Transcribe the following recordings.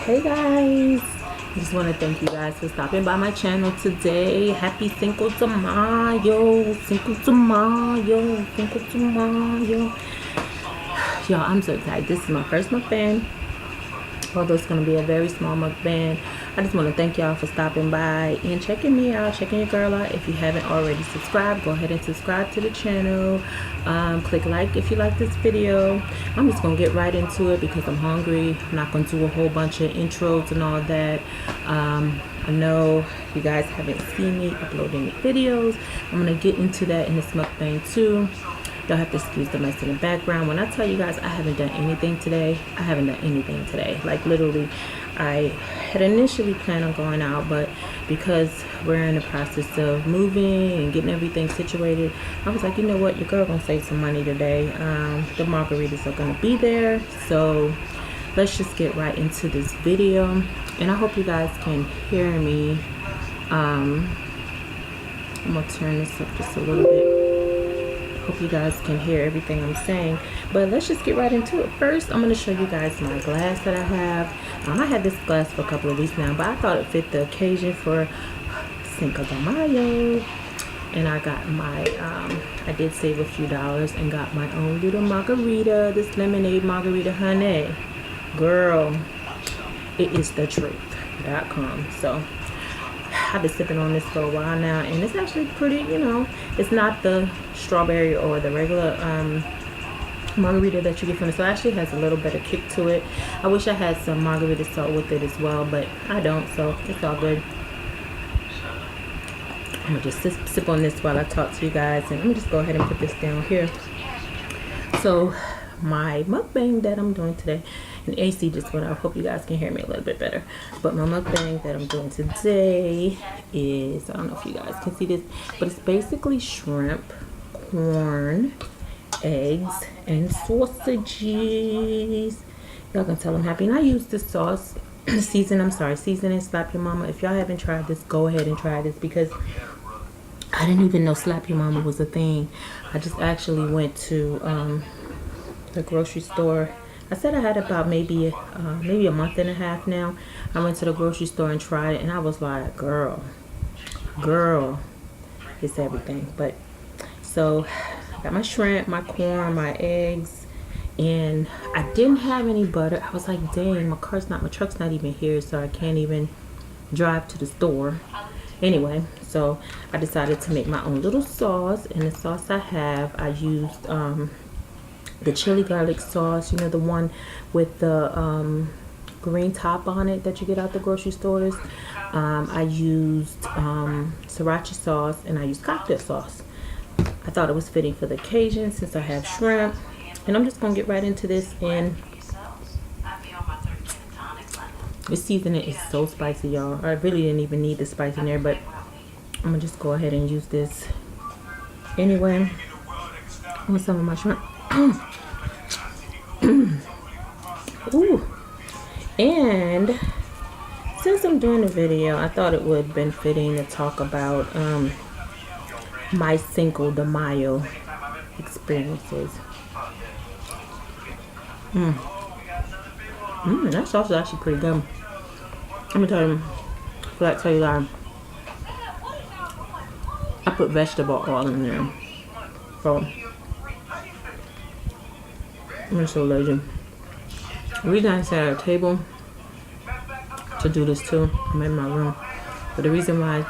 Hey guys, I just want to thank you guys for stopping by my channel today. Happy Cinco de Mayo, Cinco de Mayo, Cinco de Mayo. Y'all, I'm so excited. This is my first mukbang, although it's going to be a very small mukbang. I just want to thank y'all for stopping by and checking me out, checking your girl out. If you haven't already subscribed, go ahead and subscribe to the channel. Click like if you like this video. I'm just going to get right into it because I'm hungry. I'm not going to do a whole bunch of intros and all that. I know you guys haven't seen me upload any videos. I'm going to get into that in this mukbang too. Y'all have to excuse the mess in the background. When I tell you guys I haven't done anything today, I haven't done anything today. Like literally, I had initially planned on going out, but because we're in the process of moving and getting everything situated, I was like, you know what, your girl gonna save some money today. The margaritas are gonna be there, so let's just get right into this video. And I hope you guys can hear me. I'm gonna turn this up just a little bit. Hope you guys can hear everything I'm saying, but let's just get right into it. First, I'm going to show you guys my glass that I have. I had this glass for a couple of weeks now, but I thought it fit the occasion for Cinco de Mayo, and I got my I did save a few dollars and got my own little margarita, this lemonade margarita, honey girl, it is the truth.com. So I've been sipping on this for a while now, and it's actually pretty, you know, it's not the strawberry or the regular margarita that you get from the store. It actually has a little bit of kick to it. I wish I had some margarita salt with it as well, but I don't, so it's all good. I'm gonna just sip on this while I talk to you guys, and let me just go ahead and put this down here. So my mukbang that I'm doing today, and AC just went off. Hope you guys can hear me a little bit better. But my mukbang that I'm doing today is, I don't know if you guys can see this, but it's basically shrimp, corn, eggs, and sausages. Y'all can tell I'm happy. And I use this sauce, season and Slap Your Mama. If y'all haven't tried this, go ahead and try this, because I didn't even know Slap Your Mama was a thing. I just actually went to the grocery store. I said I had about maybe a month and a half now. I went to the grocery store and tried it, and I was like, girl, it's everything. But so I got my shrimp, my corn, my eggs, and I didn't have any butter. I was like, dang, my truck's not even here, so I can't even drive to the store. Anyway, so I decided to make my own little sauce, and the sauce I have, I used the chili garlic sauce, you know, the one with the green top on it that you get out the grocery stores. I used sriracha sauce, and I used cocktail sauce. I thought it was fitting for the occasion since I have shrimp. And I'm just gonna get right into this. And the seasoning is so spicy, y'all. I really didn't even need the spice in there, but I'm gonna just go ahead and use this anyway on some of my shrimp. Ooh. And since I'm doing a video, I thought it would have been fitting to talk about my Cinco de Mayo experiences. That sauce is actually pretty good. Let me tell you, that I put vegetable oil in there. So I'm so lazy. The reason I sat at a table to do this too, I'm in my room, but the reason why I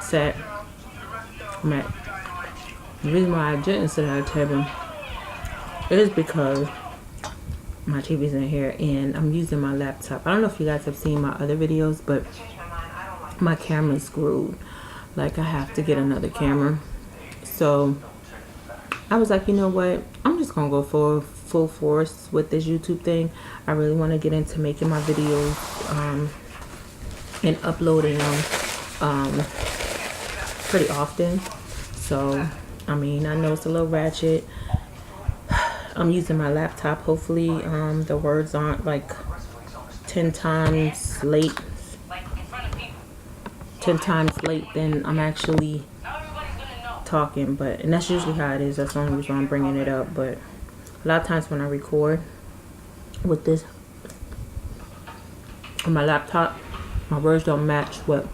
didn't sit at a table is because my TV's in here and I'm using my laptop. I don't know if you guys have seen my other videos, but my camera's screwed. Like, I have to get another camera. So I was like, you know what, I'm just gonna go for full force with this YouTube thing. I really want to get into making my videos and uploading them pretty often. So I mean, I know it's a little ratchet. I'm using my laptop. Hopefully the words aren't like 10 times late than I'm actually talking. But and that's usually how it is. That's the only reason I'm bringing it up. But a lot of times when I record with this on my laptop, my words don't match what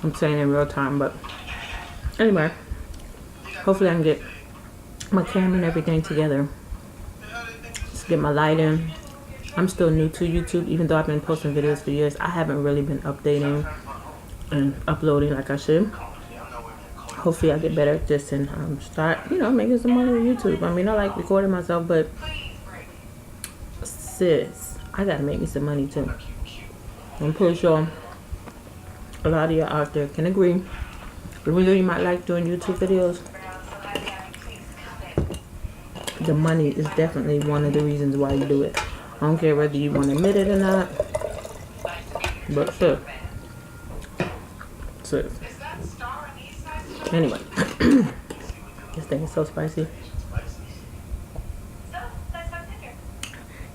I'm saying in real time. But anyway, hopefully I can get my camera and everything together. Just get my lighting. I'm still new to YouTube, even though I've been posting videos for years. I haven't really been updating and uploading like I should. Hopefully I get better at this and start, you know, making some money on YouTube. I mean, I like recording myself, but sis, I gotta make me some money too. I'm pretty sure a lot of you out there can agree. Even though you might like doing YouTube videos, the money is definitely one of the reasons why you do it. I don't care whether you want to admit it or not, but sis. Anyway, this thing is so spicy.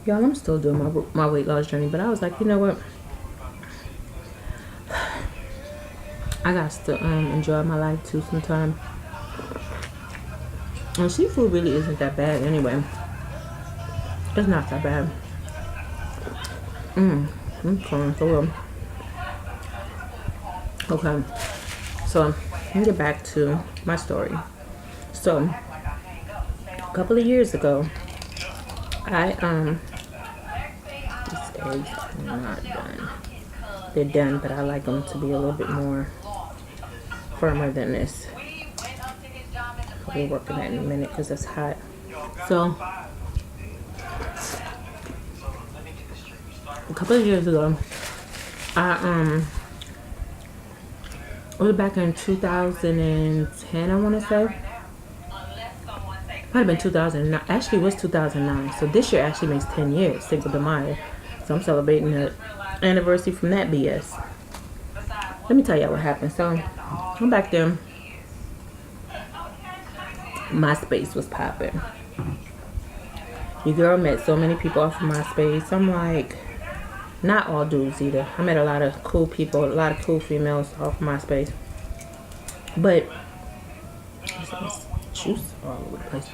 Y'all, I'm still doing my weight loss journey, but I was like, you know what? I got to enjoy my life too sometime. And seafood really isn't that bad anyway. It's not that bad. I'm calling so well. Okay, so let me get back to my story. So a couple of years ago, these eggs are not done. They're done, but I like them to be a little bit more firmer than this. We'll work on that in a minute because it's hot. So a couple of years ago, it was back in 2010, I want to say. Might have been 2009. Actually, it was 2009. So this year actually makes 10 years, Cinco de Mayo. So I'm celebrating the anniversary from that BS. Let me tell y'all what happened. So I'm back there. MySpace was popping. Your girl met so many people off of MySpace. I'm like, not all dudes either. I met a lot of cool people, a lot of cool females off MySpace. But juice all over the place.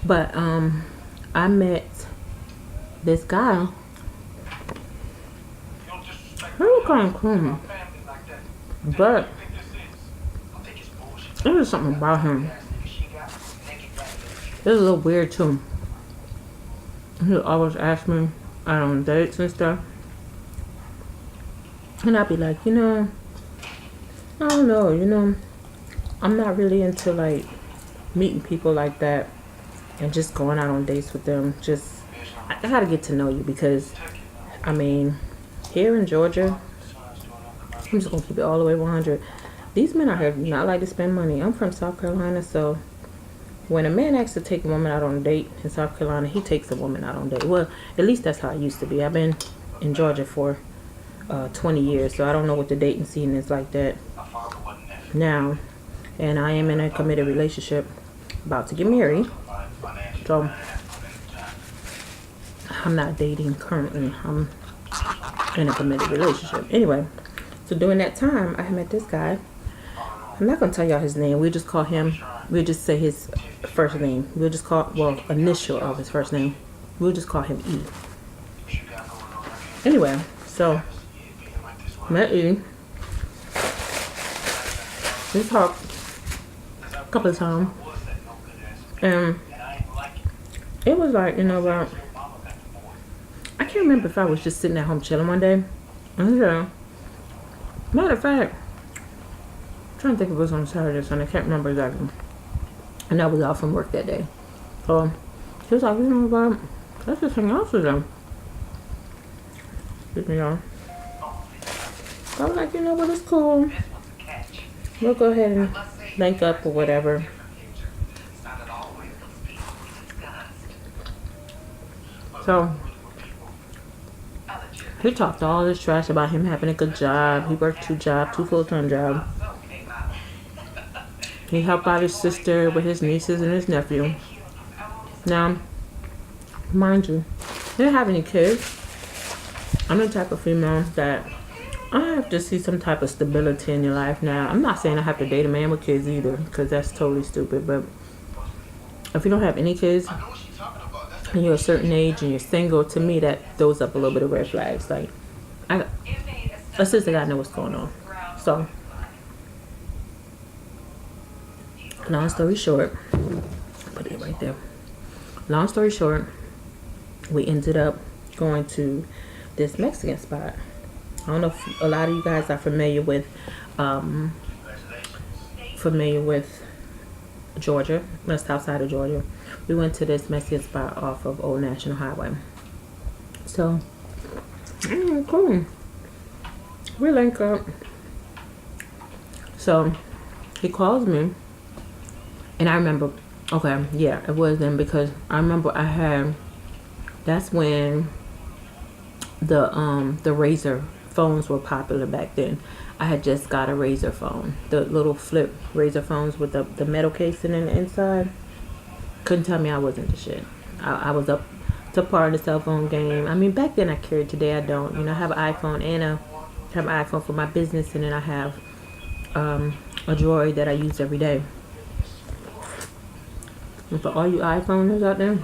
But I met this guy. He was kind of cool, but there was something about him. It was a little weird too. He would always ask me out on dates and stuff. And I'd be like, you know, I don't know, you know, I'm not really into like meeting people like that and just going out on dates with them. Just, I gotta get to know you because, I mean, here in Georgia, I'm just gonna keep it all the way 100. These men out here do not like to spend money. I'm from South Carolina, so when a man asks to take a woman out on a date in South Carolina, he takes a woman out on a date. Well, at least that's how it used to be. I've been in Georgia for 20 years, so I don't know what the dating scene is like that now. And I am in a committed relationship, about to get married. So I'm not dating currently. I'm in a committed relationship. Anyway, so during that time, I met this guy. I'm not gonna tell y'all his name. We'll just call him. We'll just say his first name. We'll just call, well, initial of his first name. We'll just call him E. Anyway, so met E. We talked a couple of times, and it was like, you know what? I can't remember if I was just sitting at home chilling one day. Okay. Matter of fact, I'm trying to think if it was on Saturday or Sunday. I can't remember exactly. And I was off from work that day. So he was like, you know what? Let's just hang out with them. Excuse me, y'all. So I was like, you know what? It's cool. We'll go ahead and link up or whatever. So he talked all this trash about him having a good job. He worked 2 jobs, 2 full-time jobs. He helped out his sister with his nieces and his nephew. Now, mind you, he didn't have any kids. I'm the type of female that I have to see some type of stability in your life. Now, I'm not saying I have to date a man with kids either, because that's totally stupid. But if you don't have any kids and you're a certain age and you're single, to me that throws up a little bit of red flags. Like, a sister gotta know what's going on. So, long story short, put it right there. Long story short, we ended up going to this Mexican spot. I don't know if a lot of you guys are familiar with Georgia. That's outside of Georgia. We went to this Mexican spot off of Old National Highway. So, cool. We link up. So, he calls me. And I remember, okay, yeah, it was then, because I remember that's when the Razor phones were popular back then. I had just got a Razor phone, the little flip Razor phones with the metal casing in the inside. Couldn't tell me I wasn't the shit. I was up to par in the cell phone game. I mean, back then I carried, today I don't. You know, I have an iPhone, and I have an iPhone for my business, and then I have a Droid that I use every day. And for all you iPhones out there,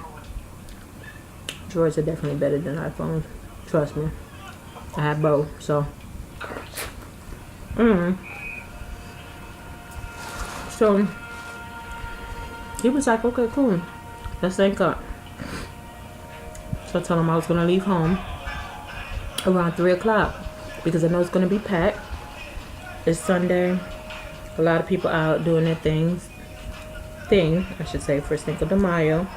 Droids are definitely better than iPhones. Trust me. I have both, so. So, he was like, okay, cool. Let's link up. So I told him I was going to leave home around 3 o'clock because I know it's going to be packed. It's Sunday. A lot of people out doing their thing, I should say, for Cinco de Mayo.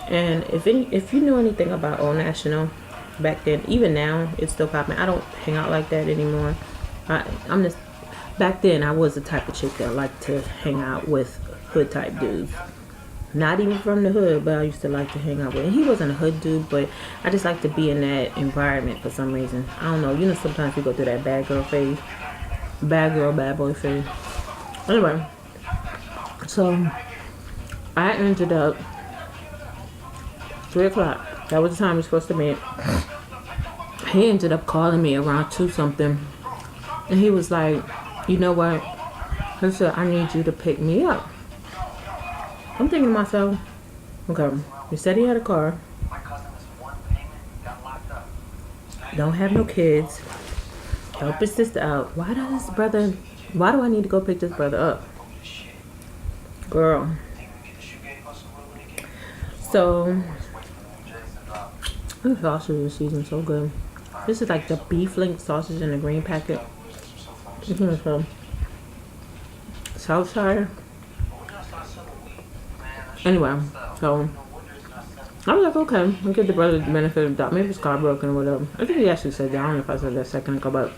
And if you knew anything about Old National back then, even now, it's still popping. I don't hang out like that anymore. I'm just, back then, I was the type of chick that liked to hang out with hood type dudes. Not even from the hood, but I used to like to hang out with. And he wasn't a hood dude, but I just like to be in that environment for some reason. I don't know. You know, sometimes you go through that bad girl phase. Bad girl, bad boy phase. Anyway. So, I ended up 3 o'clock. That was the time we were supposed to meet. He ended up calling me around 2 something. And he was like, you know what? He said, I need you to pick me up. I'm thinking to myself, okay, he said he had a car, don't have no kids, help his sister out. Why do I need to go pick this brother up? Girl. So, this sausage is seasoned so good. This is like the beef link sausage in the green packet. So, Southside. Anyway, so I was like, okay, I'll give the brother the benefit of the doubt. Maybe his car broken or whatever. I think he actually said that. I don't know if I said that a second ago, but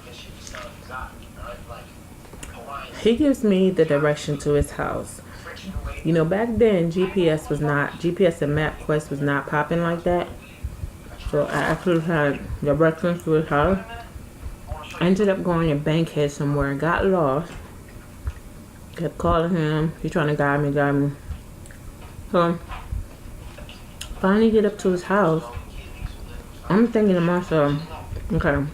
he gives me the direction to his house. You know, back then GPS and MapQuest was not popping like that. So I actually had directions to his house. I ended up going to Bankhead somewhere and got lost. Kept calling him. He's trying to guide me. So, finally get up to his house. I'm thinking to myself, okay.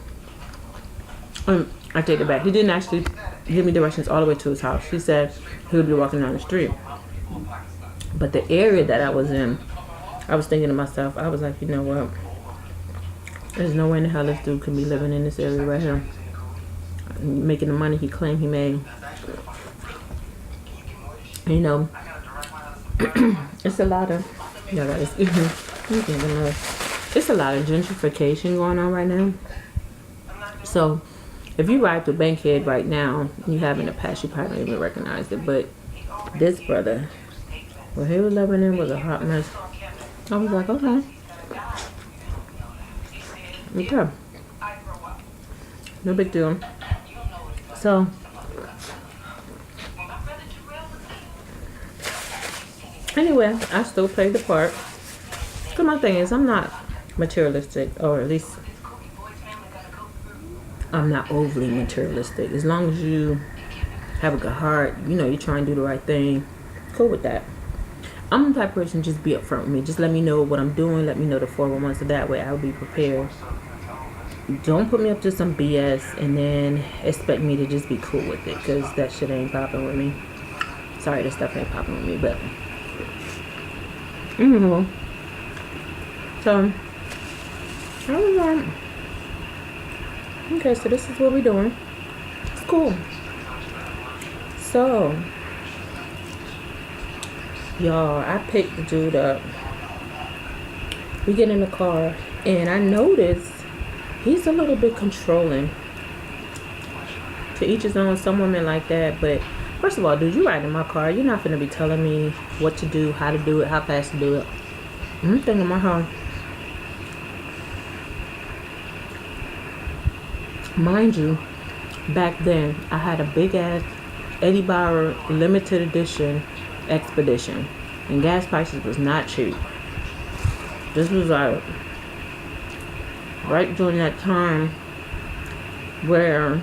I take it back. He didn't actually give me directions all the way to his house. He said he would be walking down the street. But the area that I was in, I was thinking to myself, I was like, you know what? There's no way in the hell this dude could be living in this area right here. Making the money he claimed he made. And, you know, it's a lot of, it's a lot of gentrification going on right now. So, if you ride through Bankhead right now, you have in the past, you probably don't even recognize it. But this brother, what he was living in was a hot mess. I was like, okay. Okay. No big deal. So, anyway, I still played the part. Because my thing is, I'm not materialistic, or at least I'm not overly materialistic. As long as you have a good heart, you know, you try and do the right thing, cool with that. I'm the type of person, just be upfront with me. Just let me know what I'm doing. Let me know the 411, so that way I'll be prepared. Don't put me up to some BS and then expect me to just be cool with it, because that shit ain't popping with me. Sorry, this stuff ain't popping with me, but so I was like, Okay, so this is what we're doing. It's cool. So, y'all, I picked the dude up. We get in the car, and I noticed he's a little bit controlling. To each his own, some women like that, but first of all, dude, you ride in my car. You're not gonna be telling me what to do, how to do it, how fast to do it. I'm thinking my home. Mind you, back then, I had a big-ass $80 limited edition Expedition, and gas prices was not cheap. This was like right during that time where I'm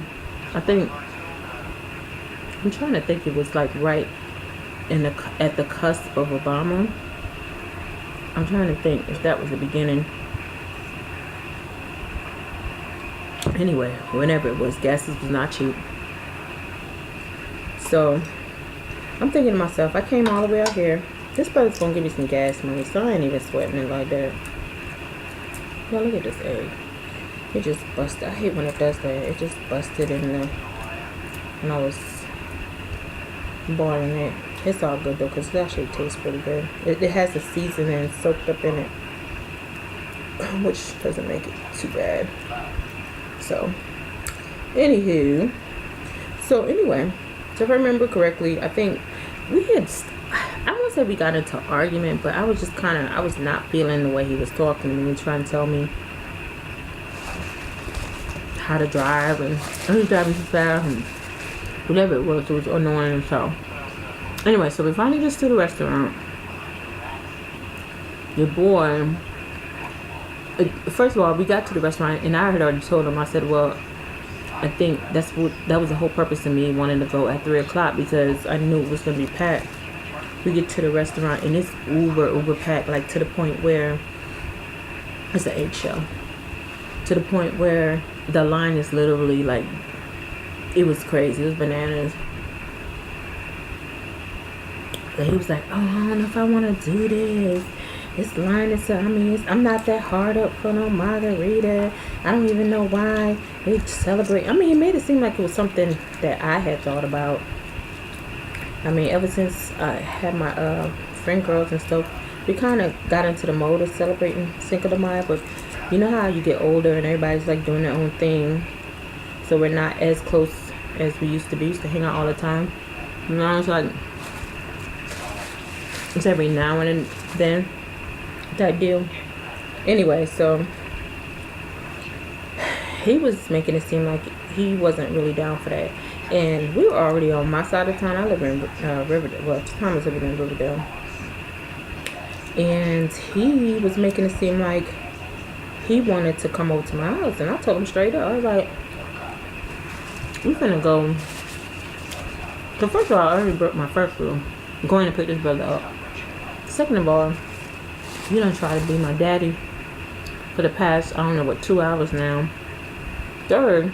trying to think, it was like right at the cusp of Obama. I'm trying to think if that was the beginning. Anyway, whenever it was, gas was not cheap. So I'm thinking to myself, I came all the way out here. This brother's gonna give me some gas money, so I ain't even sweating it like that. Well, look at this egg. It just busted. I hate when it does that. It just busted when I was boiling it. It's all good though, because it actually tastes pretty good. It has the seasoning soaked up in it, which doesn't make it too bad. So, anyway, so if I remember correctly, I think we had, I won't say we got into an argument, but I was just I was not feeling the way he was talking to me, trying to tell me how to drive, and he was driving too fast, and whatever it was annoying. So, anyway, so we finally gets to the restaurant. Your boy, first of all, we got to the restaurant, and I had already told him, I said, well, I think that was the whole purpose of me wanting to go at 3 o'clock, because I knew it was going to be packed. We get to the restaurant, and it's uber packed, like to the point where it's an eggshell. To the point where the line is literally like, it was crazy. It was bananas. And he was like, oh, I don't know if I want to do this. This line is, I'm not that hard up for no margarita. I don't even know why they celebrate. He made it seem like it was something that I had thought about. Ever since I had my friend girls and stuff, we kind of got into the mode of celebrating Cinco de Mayo. But you know how you get older and everybody's like doing their own thing, so we're not as close as we used to be. We used to hang out all the time. Now it's like, it's every now and then type deal. Anyway, so he was making it seem like he wasn't really down for that, and we were already on my side of town. I live in Riverdale. Well, Thomas lived in Riverdale, and he was making it seem like he wanted to come over to my house, and I told him straight up, I was like, we finna go. So first of all, I already broke my first rule, going to pick this brother up. Second of all, you done try to be my daddy for the past, I don't know what, 2 hours now. Third,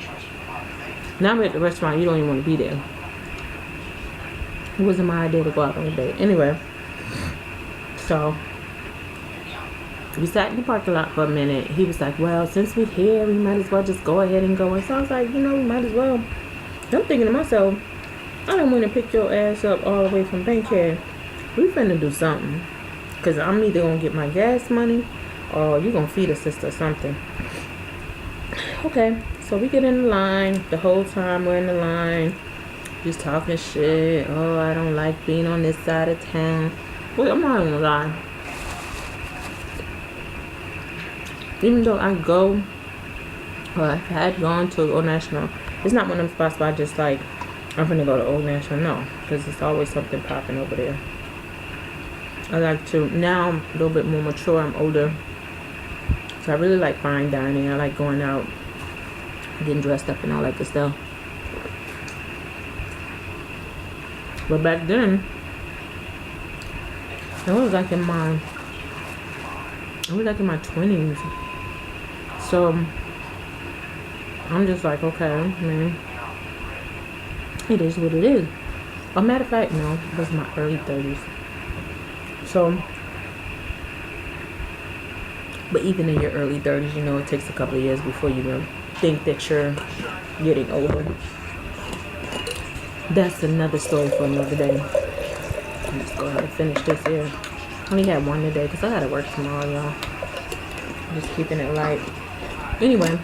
now we're at the restaurant, you don't even want to be there. It wasn't my idea to go out on a date. Anyway, so we sat in the parking lot for a minute. He was like, well, since we're here, we might as well just go ahead and go. And so I was like, we might as well. I'm thinking to myself, I don't want to pick your ass up all the way from Bankhead. We finna do something. Because I'm either going to get my gas money or you going to feed a sister or something. Okay, so we get in the line. The whole time we're in the line, just talking shit. Oh, I don't like being on this side of town. Well, I'm not even gonna lie. Even though I go, or I had gone to Old National, it's not one of them spots where I just like, I'm gonna go to Old National. No, because there's always something popping over there. I like to, now I'm a little bit more mature, I'm older, so I really like fine dining. I like going out, getting dressed up and all that good stuff. But back then, I was like in my 20s. So I'm just like, okay, man, it is what it is. A matter of fact, no, it was my early 30s. So, but even in your early 30s, it takes a couple of years before you think that you're getting older. That's another story for another day. Let's go ahead and finish this here. I only had one today because I gotta work tomorrow, y'all. Just keeping it light. Anyway,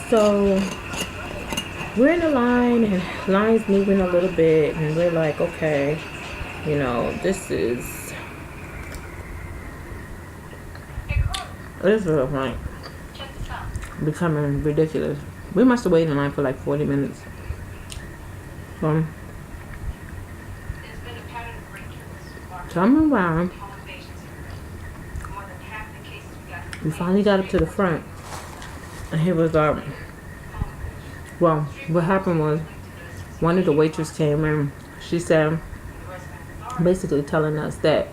so we're in a line and line's moving a little bit, and we're like, okay, you know, this is like becoming ridiculous. We must have waited in line for like 40 minutes. Coming around, we finally got up to the front, and here was our, well, what happened was one of the waitresses came in. She said, basically telling us that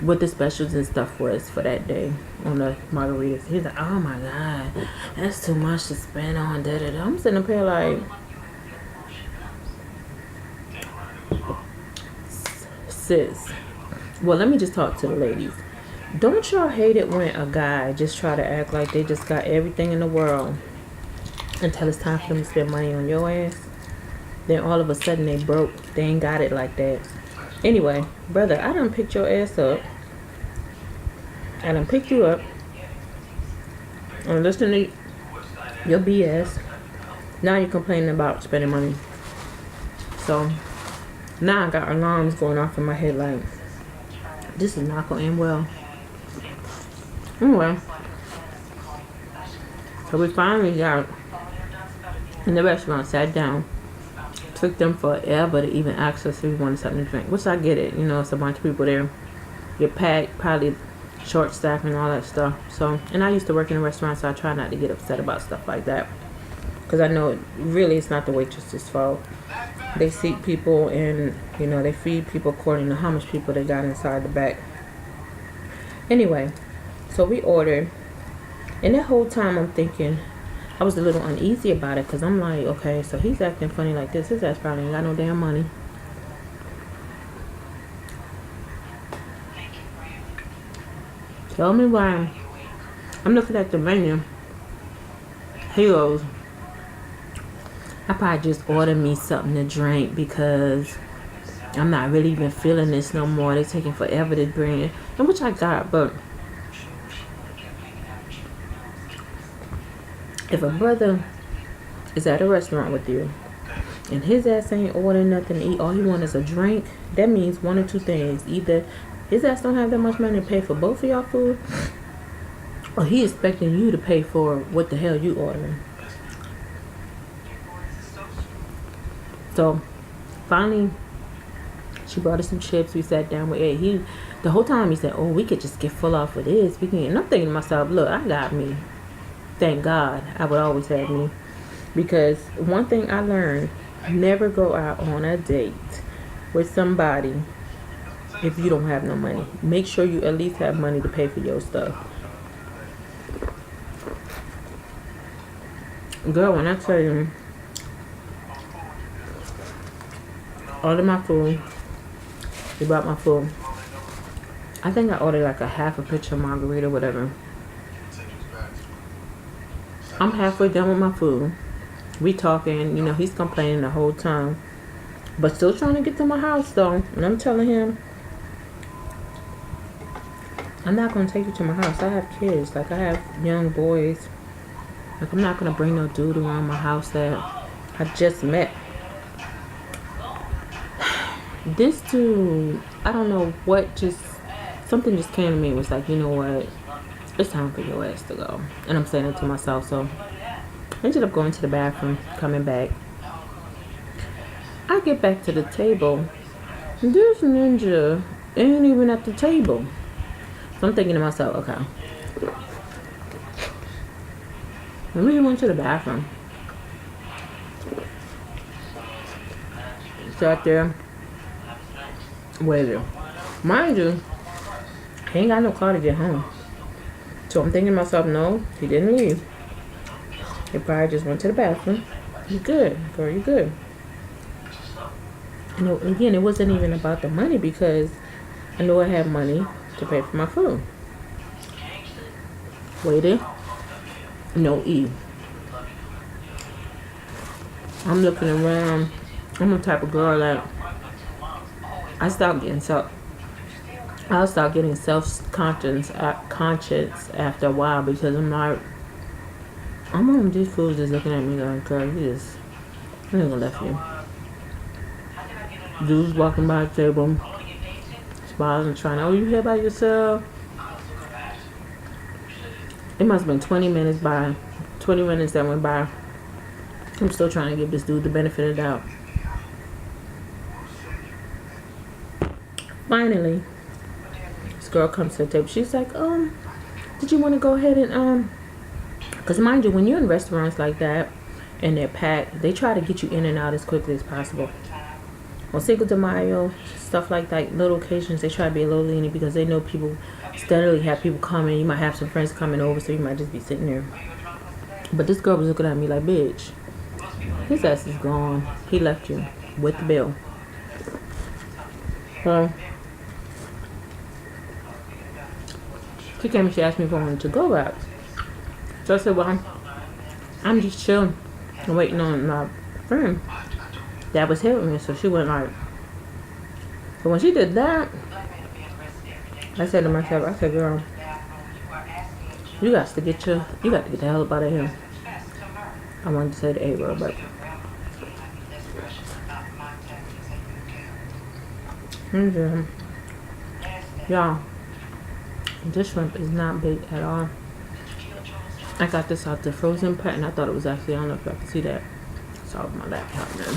what the specials and stuff was for that day on the margaritas. He's like, oh my god, that's too much to spend on da-da-da. I'm sitting up here like, sis, well, let me just talk to the ladies. Don't y'all hate it when a guy just try to act like they just got everything in the world until it's time for them to spend money on your ass? Then all of a sudden they broke. They ain't got it like that. Anyway, brother, I done picked your ass up. I done picked you up. I'm listening to your BS. Now you're complaining about spending money. So now I got alarms going off in my head like, this is not gonna end well. Anyway, so we finally got in the restaurant, sat down. Took them forever to even ask us if we wanted something to drink, which I get it. You know, it's a bunch of people there. You're packed, probably short staff and all that stuff. So, and I used to work in a restaurant, so I try not to get upset about stuff like that, because I know really it's not the waitress's fault. They seat people, and you know, they feed people according to how much people they got inside the back. Anyway, so we ordered, and that whole time I'm thinking, I was a little uneasy about it, because I'm like, okay, so he's acting funny like this. His ass probably ain't got no damn money. Tell me why. I'm looking at the menu. He goes, I probably just ordered me something to drink because I'm not really even feeling this no more. They're taking forever to bring it. And which I got, but if a brother is at a restaurant with you and his ass ain't ordering nothing to eat, all he wants is a drink, that means one or two things. Either his ass don't have that much money to pay for both of y'all food, or he expecting you to pay for what the hell you ordering. So finally she brought us some chips. We sat down with Ed. The whole time he said, oh, we could just get full off of this. We can. And I'm thinking to myself, look, I got me. Thank God I would always have me. Because one thing I learned, never go out on a date with somebody if you don't have no money. Make sure you at least have money to pay for your stuff. Girl, when I tell you, ordered my food. He brought my food. I think I ordered like a half a pitcher of margarita, whatever. I'm halfway done with my food. We talking, you know, he's complaining the whole time, but still trying to get to my house though. And I'm telling him, I'm not gonna take you to my house. I have kids, like I have young boys. Like I'm not gonna bring no dude around my house that I just met. This dude, I don't know what, something just came to me. It was like, you know what? It's time for your ass to go. And I'm saying it to myself, so I ended up going to the bathroom, coming back. I get back to the table. This ninja ain't even at the table. So I'm thinking to myself, okay, let me went to the bathroom. Sat there, waited. Mind you, he ain't got no car to get home. So I'm thinking to myself, no, he didn't leave. He probably just went to the bathroom. You good, girl, you good. You know, again, it wasn't even about the money because I knew I had money to pay for my food. Waited. No E. I'm looking around. I'm the type of girl that I'll start getting self-conscious after a while, because I'm like, these fools just looking at me like, girl, you ain't gonna left you. Dudes walking by the table, smiling, trying, oh, you here by yourself? It must have been 20 minutes that went by. I'm still trying to give this dude the benefit of the doubt. Finally, this girl comes to the table. She's like, did you want to go ahead and, because mind you, when you're in restaurants like that and they're packed, they try to get you in and out as quickly as possible. On Cinco de Mayo, stuff like that, little occasions, they try to be a little lenient because they know people steadily have people coming. You might have some friends coming over, so you might just be sitting there. But this girl was looking at me like, bitch, his ass is gone. He left you with the bill. She came and she asked me if I wanted to go back. So I said, well, I'm just chilling and waiting on my friend that was here with me. So she went like, so when she did that, I said to myself, I said, girl, you got to get the hell up out of here. I wanted to say the A word, but y'all, this shrimp is not big at all. I got this out the frozen pack, and I thought it was actually, I don't know if y'all can see that. It's all over my laptop now.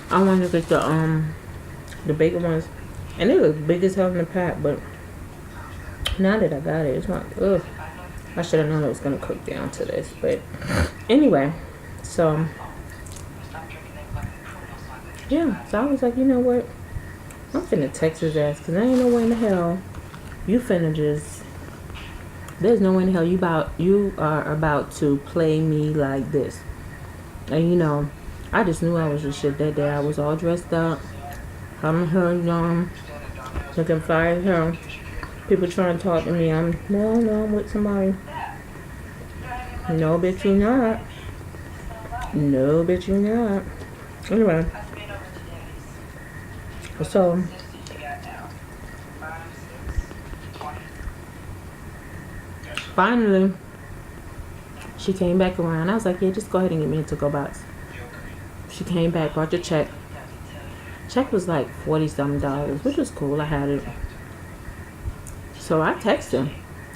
I wanted to get the bigger ones, and they look big as hell in the pack, but now that I got it, it's not, ugh. I should have known it was gonna cook down to this, but anyway, so yeah, so I was like, you know what? I'm finna text his ass, because there ain't no way in the hell you finna just, there's no way in the hell you are about to play me like this. And you know, I just knew I was just shit that day. I was all dressed up, having her on, looking fly as hell. People trying to talk to me. I'm with somebody. No, bitch, you not. No, bitch, you not. Anyway, so finally, she came back around. I was like, yeah, just go ahead and get me a to-go box. She came back, brought the check. Check was like $40-something, which was cool. I had it. So I texted him.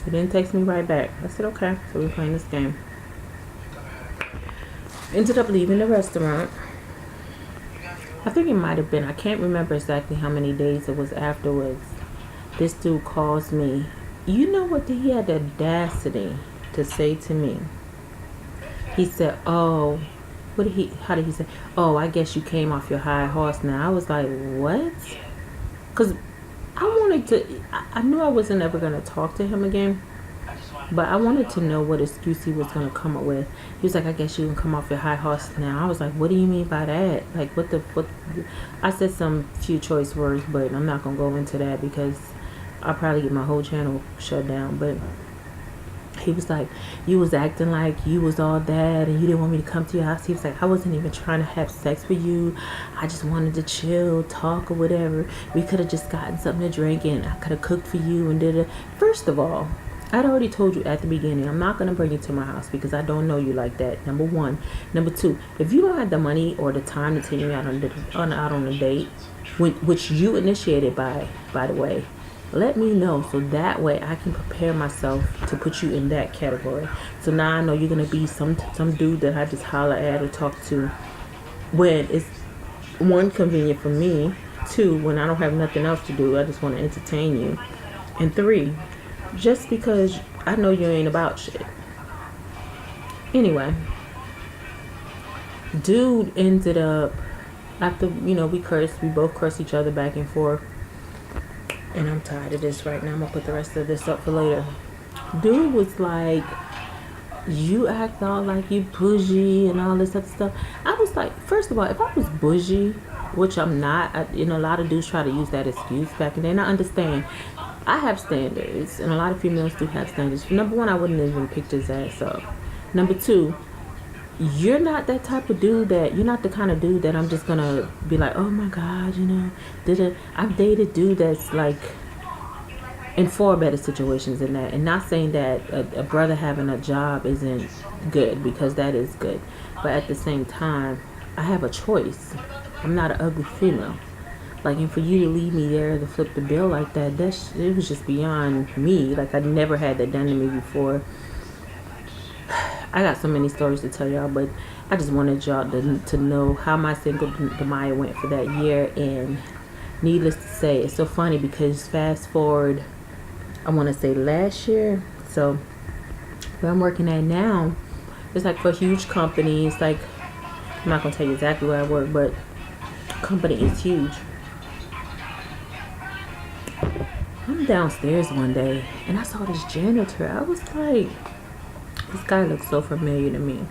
He didn't text me right back. I said, okay. So we're playing this game. Ended up leaving the restaurant. I think it might have been, I can't remember exactly how many days it was afterwards. This dude calls me. You know what he had the audacity to say to me? He said, oh, how did he say? Oh, I guess you came off your high horse now. I was like, what? Because I knew I wasn't ever going to talk to him again. But I wanted to know what excuse he was going to come up with. He was like, I guess you can come off your high horse now. I was like, what do you mean by that? Like, what? I said some few choice words, but I'm not going to go into that because I'll probably get my whole channel shut down. But he was like, you was acting like you was all that and you didn't want me to come to your house. He was like, I wasn't even trying to have sex with you. I just wanted to chill, talk or whatever. We could have just gotten something to drink and I could have cooked for you and did it. First of all, I'd already told you at the beginning, I'm not going to bring you to my house because I don't know you like that. Number one. Number two, if you don't have the money or the time to take me out on a date, which you initiated by the way, let me know so that way I can prepare myself to put you in that category. So now I know you're going to be some dude that I just holler at or talk to when it's, one, convenient for me, two, when I don't have nothing else to do, I just want to entertain you, and three, just because I know you ain't about shit. Anyway, dude ended up, after, we both cursed each other back and forth. And I'm tired of this right now. I'm going to put the rest of this up for later. Dude was like, you act all like you bougie and all this other stuff. I was like, first of all, if I was bougie, which I'm not, a lot of dudes try to use that excuse back in the day. And I understand. I have standards, and a lot of females do have standards. Number one, I wouldn't even pick his ass up. Number two, you're not that type of dude that you're not the kind of dude that I'm just gonna be like, oh my god, you know, I've dated dude that's like in far better situations than that. And not saying that a brother having a job isn't good, because that is good, but at the same time, I have a choice. I'm not an ugly female. Like, and for you to leave me there to flip the bill like that, it was just beyond me. Like, I never had that done to me before. I got so many stories to tell y'all, but I just wanted y'all to know how my Cinco de Mayo went for that year. And needless to say, it's so funny because fast forward, I want to say last year. So where I'm working at now, it's like for a huge company. It's like, I'm not gonna tell you exactly where I work, but company is huge. I'm downstairs one day and I saw this janitor. I was like, this guy looks so familiar to me.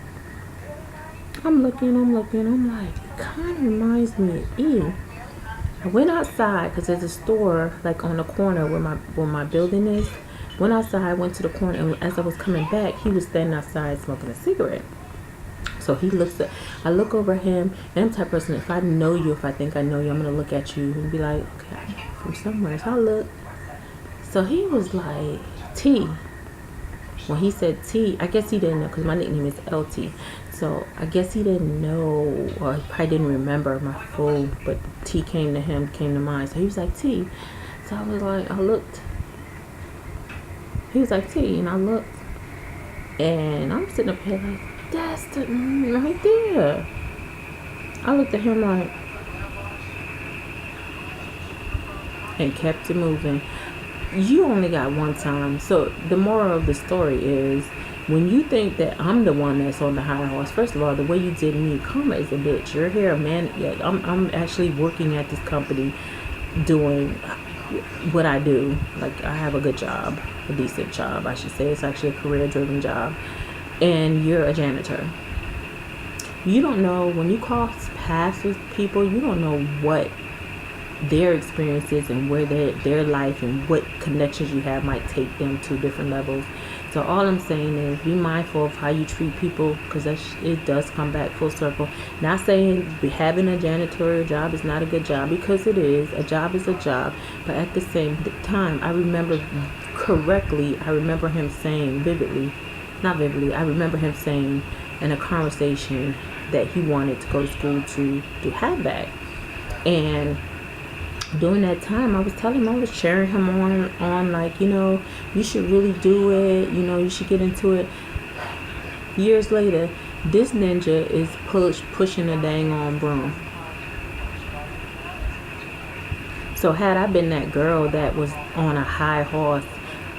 I'm looking, I'm like, it kind of reminds me of E. I went outside because there's a store like on the corner where my building is. Went outside, went to the corner, and as I was coming back, he was standing outside smoking a cigarette. So he looks at, I look over at him, and I'm the type of person, if I know you, if I think I know you, I'm gonna look at you and be like, okay, from somewhere. So I look. So he was like, T. When he said T, I guess he didn't know, because my nickname is LT. So I guess he didn't know, or he probably didn't remember my full, but T came to mind. So he was like, T. So I was like, I looked. He was like, T, and I looked. And I'm sitting up here like, that's the right there. I looked at him like, and kept it moving. You only got one time. So the moral of the story is, when you think that I'm the one that's on the high horse, first of all, the way you did me, karma is a bitch. You're here, man. Yeah, I'm actually working at this company doing what I do. Like, I have a good job, a decent job, I should say. It's actually a career-driven job. And you're a janitor. You don't know, when you cross paths with people, you don't know what their experiences and where their life and what connections you have might take them to different levels. So all I'm saying is, be mindful of how you treat people, because it does come back full circle. Not saying having a janitorial job is not a good job, because it is. A job is a job. But at the same time, I remember him saying I remember him saying in a conversation that he wanted to go to school to have that. And during that time, I was telling him, I was cheering him on like, you know, you should really do it, you know, you should get into it. Years later, this ninja is pushing a dang on broom. So had I been that girl that was on a high horse,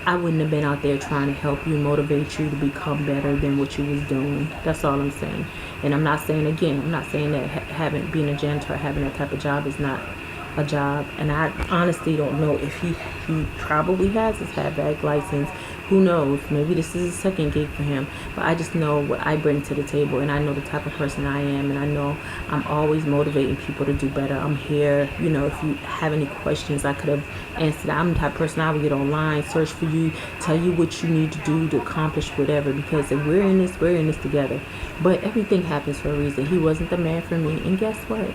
I wouldn't have been out there trying to help you, motivate you to become better than what you was doing. That's all I'm saying. And I'm not saying that being a janitor, having that type of job is not a job. And I honestly don't know if he probably has his bag license. Who knows? Maybe this is a second gig for him. But I just know what I bring to the table, and I know the type of person I am, and I know I'm always motivating people to do better. I'm here, you know, if you have any questions, I could have answered. I'm the type of person, I would get online, search for you, tell you what you need to do to accomplish whatever, because if we're in this together. But everything happens for a reason. He wasn't the man for me, and guess what?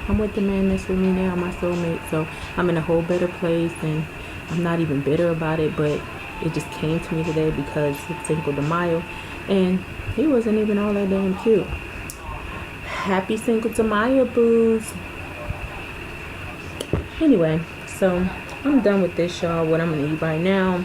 I'm with the man that's with me now, my soulmate. So I'm in a whole better place, and I'm not even bitter about it, but it just came to me today because it's Cinco de Mayo, and he wasn't even all that damn cute. Happy Cinco de Mayo, booze. Anyway, so I'm done with this, y'all. What I'm gonna eat right now.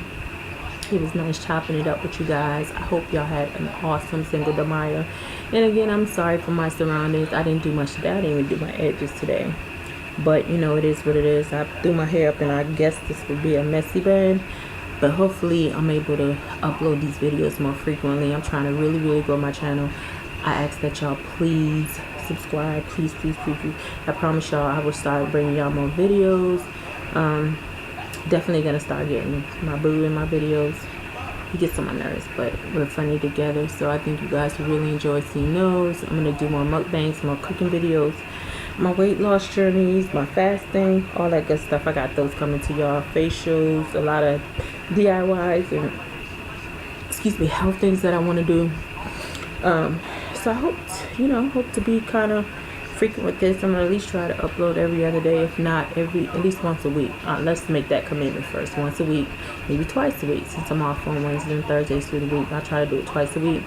It was nice chopping it up with you guys. I hope y'all had an awesome Cinco de Mayo. And again, I'm sorry for my surroundings. I didn't do much today. I didn't even do my edges today. But, you know, it is what it is. I threw my hair up, and I guess this would be a messy bed. But hopefully I'm able to upload these videos more frequently. I'm trying to really, really grow my channel. I ask that y'all please subscribe. Please, please, please, please. I promise y'all I will start bringing y'all more videos. Definitely gonna start getting my boo in my videos. He gets on my nerves, but we're funny together. So I think you guys will really enjoy seeing those. I'm gonna do more mukbangs, more cooking videos, my weight loss journeys, my fasting, all that good stuff. I got those coming to y'all. Facials, a lot of DIYs and health things that I want to do. So I hope to be kind of frequent with this. I'm gonna at least try to upload every other day, if not at least once a week. Let's make that commitment first. Once a week, maybe twice a week, since I'm off on Wednesdays and Thursdays through the week. I'll try to do it twice a week.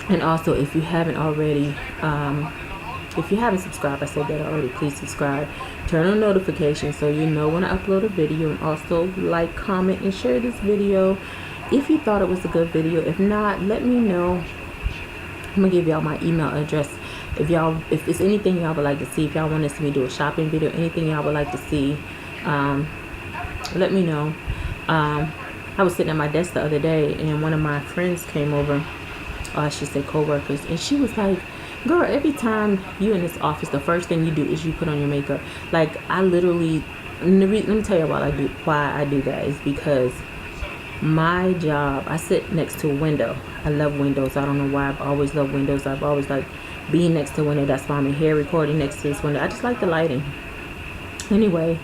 And also, if you haven't already, if you haven't subscribed, I said that already, please subscribe. Turn on notifications so you know when I upload a video. And also like, comment, and share this video if you thought it was a good video. If not, let me know. I'm gonna give y'all my email address. If it's anything y'all would like to see, if y'all want to see me do a shopping video, anything y'all would like to see, let me know. I was sitting at my desk the other day, and one of my friends came over, or I should say co-workers, and she was like, girl, every time you in this office, the first thing you do is you put on your makeup. Like, I literally, let me tell you why I do that is because my job, I sit next to a window. I love windows. I don't know why. I've always loved windows. I've always liked being next to a window. That's why I'm here recording next to this window. I just like the lighting. Anyway,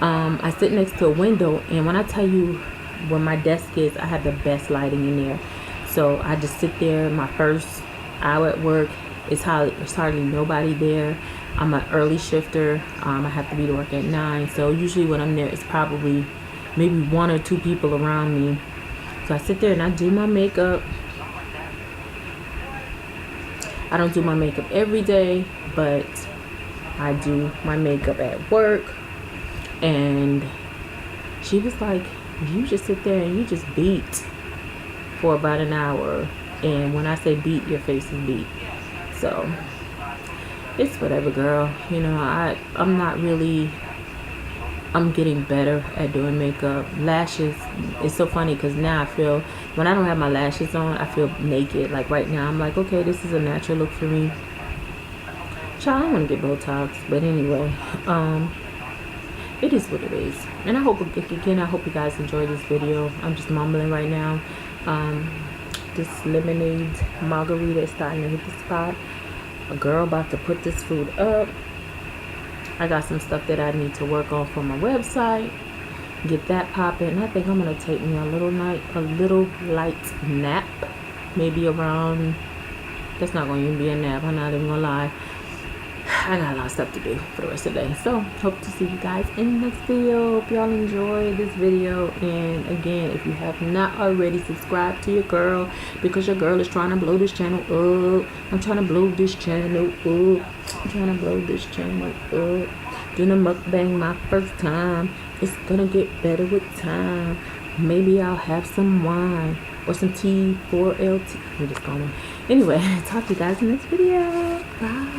I sit next to a window, and when I tell you where my desk is, I have the best lighting in there. So I just sit there. My first hour at work, it's hardly nobody there. I'm an early shifter. I have to be to work at 9. So usually when I'm there, it's probably maybe 1 or 2 people around me. So I sit there and I do my makeup. I don't do my makeup every day, but I do my makeup at work. And she was like, you just sit there and you just beat for about an hour. And when I say beat, your face is beat. So it's whatever, girl. You know, I'm not really, I'm getting better at doing makeup. Lashes, it's so funny because now I feel, when I don't have my lashes on, I feel naked. Like right now, I'm like, okay, this is a natural look for me. Child, I don't want to get Botox, but anyway, it is what it is. And I hope, again, I hope you guys enjoy this video. I'm just mumbling right now. This lemonade margarita is starting to hit the spot. A girl about to put this food up. I got some stuff that I need to work on for my website. Get that popping. I think I'm gonna take me a little light nap. Maybe around, that's not gonna even be a nap, I'm not even gonna lie. I got a lot of stuff to do for the rest of the day. So hope to see you guys in the next video. Hope y'all enjoy this video. And again, if you have not already, subscribed to your girl, because your girl is trying to blow this channel up. I'm trying to blow this channel up. I'm trying to blow this channel up. Doing a mukbang my first time. It's gonna get better with time. Maybe I'll have some wine or some tea for LT. I'm just going. Anyway, talk to you guys in the next video. Bye.